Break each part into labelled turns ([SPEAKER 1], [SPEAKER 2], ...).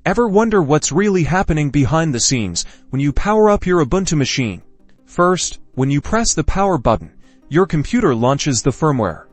[SPEAKER 1] Ever wonder what's really happening behind the scenes when you power up your Ubuntu machine? First, when you press the power button, your computer launches the firmware.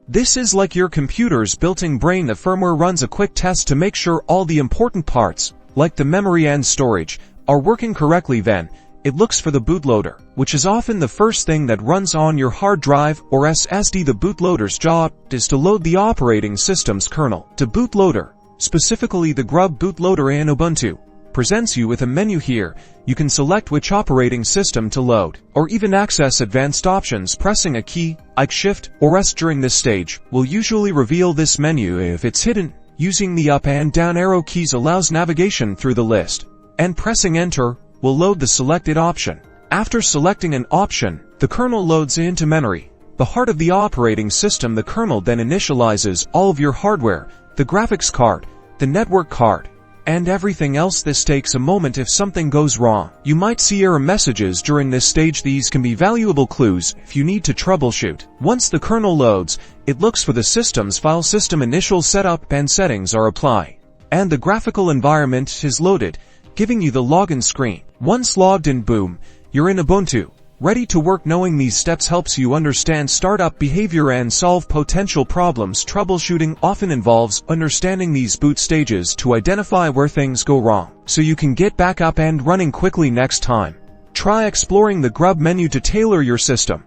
[SPEAKER 1] This is like your computer's built-in brain. The firmware runs a quick test to make sure all the important parts, like the memory and storage, are working correctly. Then, it looks for the bootloader, which is often the first thing that runs on your hard drive or SSD. The bootloader's job is to load the operating system's kernel. The bootloader, specifically the GRUB bootloader in Ubuntu, presents you with a menu. Here, you can select which operating system to load, or even access advanced options. Pressing a key, like Shift or S during this stage, will usually reveal this menu. If it's hidden, using the up and down arrow keys allows navigation through the list, and pressing Enter will load the selected option. After selecting an option, the kernel loads into memory, the heart of the operating system. The kernel then initializes all of your hardware, the graphics card, the network card, and everything else. This takes a moment. If something goes wrong, you might see error messages during this stage. These can be valuable clues if you need to troubleshoot. Once the kernel loads, it looks for the system's file system initial setup and settings are applied, and the graphical environment is loaded, giving you the login screen. Once logged in, boom, you're in Ubuntu, ready to work. Knowing these steps helps you understand startup behavior and solve potential problems. Troubleshooting often involves understanding these boot stages to identify where things go wrong, so you can get back up and running quickly. Next time, try exploring the GRUB menu to tailor your system.